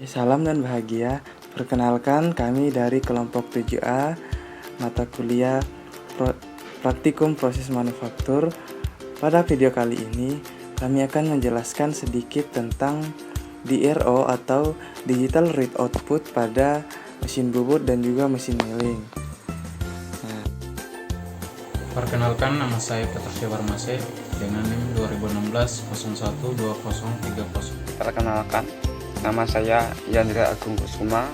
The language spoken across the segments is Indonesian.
Salam dan bahagia. Perkenalkan, kami dari kelompok 7A mata kuliah Praktikum Proses Manufaktur. Pada video kali ini, kami akan menjelaskan sedikit tentang DRO atau Digital Read Output pada mesin bubut dan juga mesin milling. Perkenalkan, nama saya Petrus Warmase dengan NIM 2016 012030. Perkenalkan, nama saya Yandra Agung Kusuma,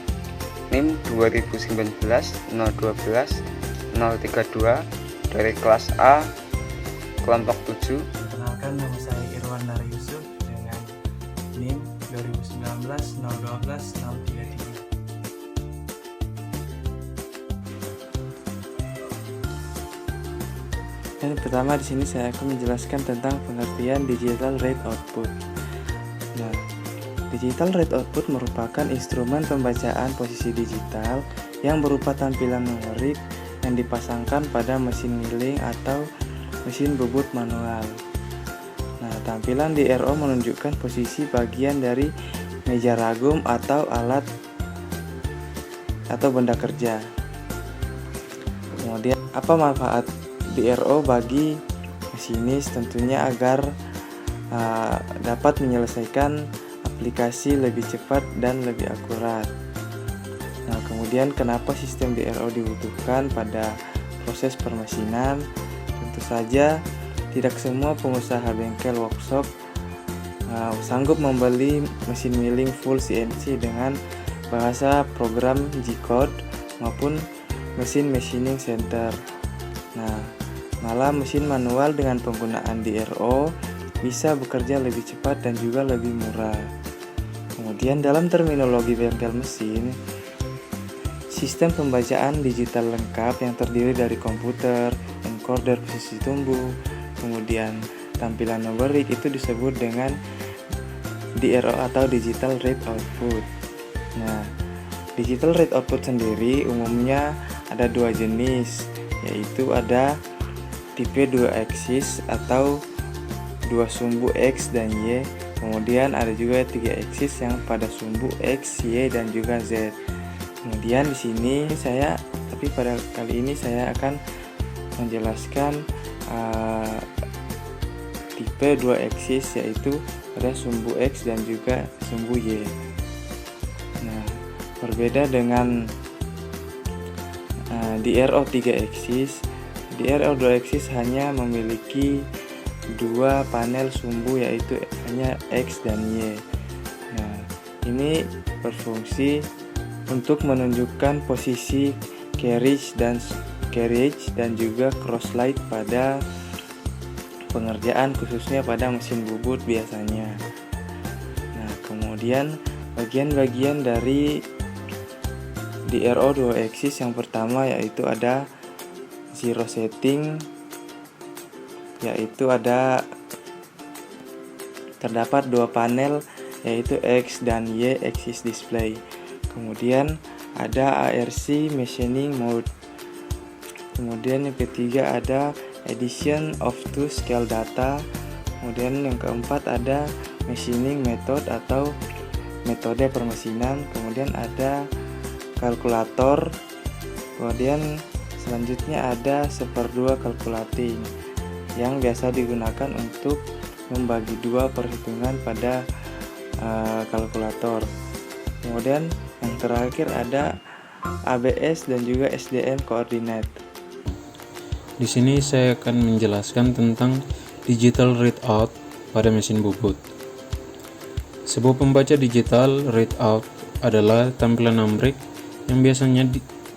NIM 2019 012 032 dari kelas A, kelompok 7. Perkenalkan, nama saya Irwan Nari Yusuf dengan NIM 2019 012 033. Dan pertama di sini saya akan menjelaskan tentang pengertian Digital Read Output. Nah, Digital Read Output merupakan instrumen pembacaan posisi digital yang berupa tampilan numerik yang dipasangkan pada mesin milling atau mesin bubut manual. Nah, tampilan DRO menunjukkan posisi bagian dari meja ragum atau alat atau benda kerja. Kemudian, apa manfaat DRO bagi masinis? Tentunya agar dapat menyelesaikan aplikasi lebih cepat dan lebih akurat. Nah, kemudian kenapa sistem DRO dibutuhkan pada proses permesinan? Tentu saja tidak semua pengusaha bengkel workshop sanggup membeli mesin milling full CNC dengan bahasa program G-code maupun mesin machining center. Nah, malah mesin manual dengan penggunaan DRO bisa bekerja lebih cepat dan juga lebih murah. Kemudian dalam terminologi bengkel mesin, sistem pembacaan digital lengkap yang terdiri dari komputer, encoder posisi tumbuh, kemudian tampilan numerik itu disebut dengan DRO atau Digital Read Output. Nah, Digital Read Output sendiri umumnya ada dua jenis, yaitu ada tipe 2 aksis atau dua sumbu X dan Y. Kemudian ada juga 3 aksis yang pada sumbu X, Y dan juga Z. Kemudian di sini pada kali ini saya akan menjelaskan tipe 2 aksis, yaitu pada sumbu X dan juga sumbu Y. Nah, berbeda dengan DRO 3 aksis, DRO 2 aksis hanya memiliki dua panel sumbu, yaitu hanya X dan Y. Nah, ini berfungsi untuk menunjukkan posisi carriage dan juga crosslight pada pengerjaan, khususnya pada mesin bubut biasanya. Nah, kemudian bagian-bagian dari DRO 2 aksis yang pertama yaitu ada zero setting, yaitu terdapat dua panel, yaitu X dan Y axis display. Kemudian ada ARC machining mode. Kemudian yang ketiga ada addition of to scale data. Kemudian yang keempat ada machining method atau metode permesinan. Kemudian ada kalkulator. Kemudian selanjutnya ada 1/2 calculating yang biasa digunakan untuk membagi dua perhitungan pada kalkulator. Kemudian yang terakhir ada ABS dan juga SDM coordinate. Di sini saya akan menjelaskan tentang Digital Read Out pada mesin bubut. Sebuah pembaca digital read out adalah tampilan numerik yang biasanya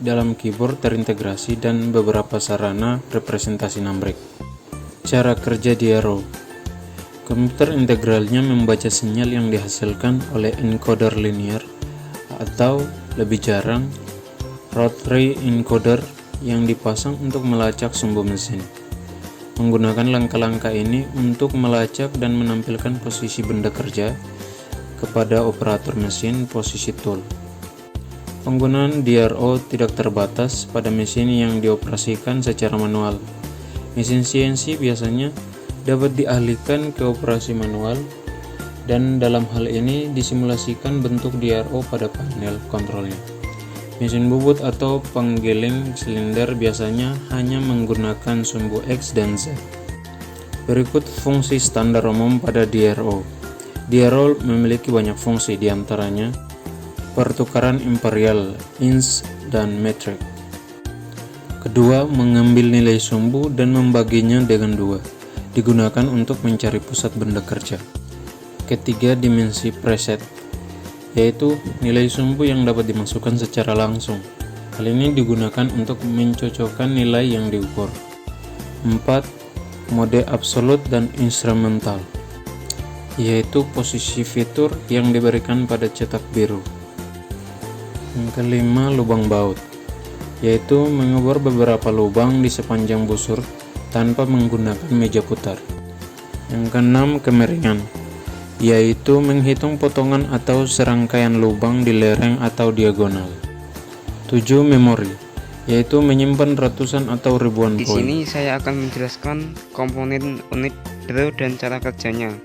dalam keyboard terintegrasi dan beberapa sarana representasi numerik. Cara kerja DRO. Komputer integralnya membaca sinyal yang dihasilkan oleh encoder linear atau lebih jarang rotary encoder yang dipasang untuk melacak sumbu mesin. Menggunakan langkah-langkah ini untuk melacak dan menampilkan posisi benda kerja kepada operator mesin posisi tool. Penggunaan DRO tidak terbatas pada mesin yang dioperasikan secara manual. Mesin CNC biasanya dapat dialihkan ke operasi manual, dan dalam hal ini disimulasikan bentuk DRO pada panel kontrolnya. Mesin bubut atau penggiling silinder biasanya hanya menggunakan sumbu X dan Z. Berikut fungsi standar umum pada DRO. DRO memiliki banyak fungsi, diantaranya pertukaran imperial, inch, dan metric. Kedua, mengambil nilai sumbu dan membaginya dengan 2, digunakan untuk mencari pusat benda kerja. Ketiga, dimensi preset, yaitu nilai sumbu yang dapat dimasukkan secara langsung. Hal ini digunakan untuk mencocokkan nilai yang diukur. 4. Mode absolut dan instrumental, yaitu posisi fitur yang diberikan pada cetak biru. Yang kelima, lubang baut, yaitu mengebor beberapa lubang di sepanjang busur tanpa menggunakan meja putar. Yang keenam, kemiringan, yaitu menghitung potongan atau serangkaian lubang di lereng atau diagonal. 7. Memori, yaitu menyimpan ratusan atau ribuan Di poin. sini saya akan menjelaskan komponen unit draw dan cara kerjanya.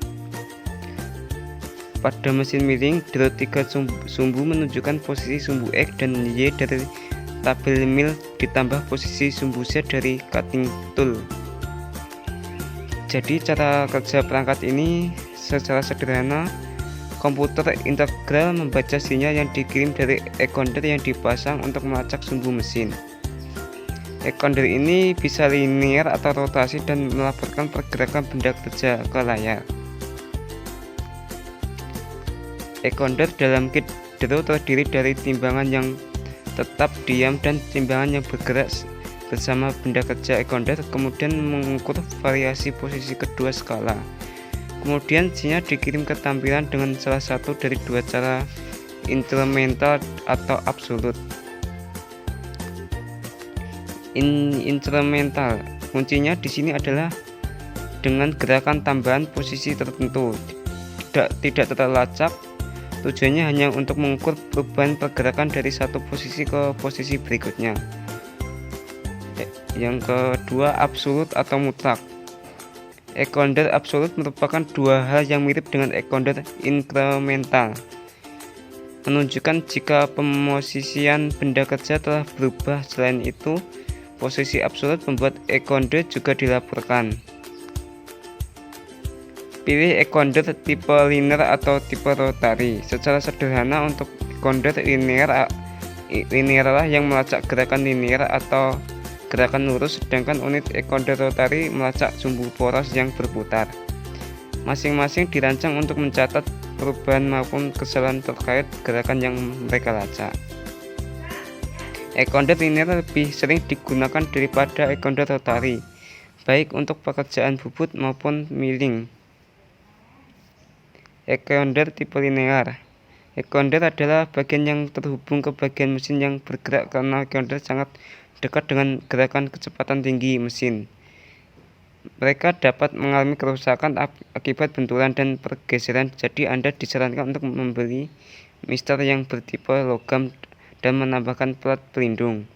Pada mesin miring, draw 3 sumbu menunjukkan posisi sumbu X dan Y dari tabel mil ditambah posisi sumbu Z dari cutting tool. Jadi cara kerja perangkat ini secara sederhana, komputer integral membaca sinyal yang dikirim dari ekonder yang dipasang untuk melacak sumbu mesin. Ekonder ini bisa linear atau rotasi dan melaporkan pergerakan benda kerja ke layar. Ekonder dalam kit draw terdiri dari timbangan yang tetap diam dan timbangan yang bergerak bersama benda kerja ekonder, kemudian mengukur variasi posisi kedua skala. Kemudian sinyal dikirim ke tampilan dengan salah satu dari 2 cara instrumental atau absolut. Instrumental, kuncinya di sini adalah dengan gerakan tambahan posisi tertentu, tidak terlacak. Tujuannya hanya untuk mengukur perubahan pergerakan dari satu posisi ke posisi berikutnya. Yang kedua, absolut atau mutlak. Ekonder absolut merupakan 2 hal yang mirip dengan ekonder inkremental, menunjukkan jika pemosisian benda kerja telah berubah. Selain itu, posisi absolut membuat ekonder juga dilaporkan. Pilih ekonder tipe linear atau tipe rotari. Secara sederhana, untuk ekonder linear lah yang melacak gerakan linear atau gerakan lurus, sedangkan unit ekonder rotari melacak sumbu poros yang berputar. Masing-masing dirancang untuk mencatat perubahan maupun kesalahan terkait gerakan yang mereka lacak. Ekonder linear lebih sering digunakan daripada ekonder rotari, baik untuk pekerjaan bubut maupun milling. Ekonder tipe linear. Ekonder adalah bagian yang terhubung ke bagian mesin yang bergerak karena ekonder sangat dekat dengan gerakan kecepatan tinggi mesin. Mereka dapat mengalami kerusakan akibat benturan dan pergeseran, jadi Anda disarankan untuk membeli mister yang bertipe logam dan menambahkan plat pelindung.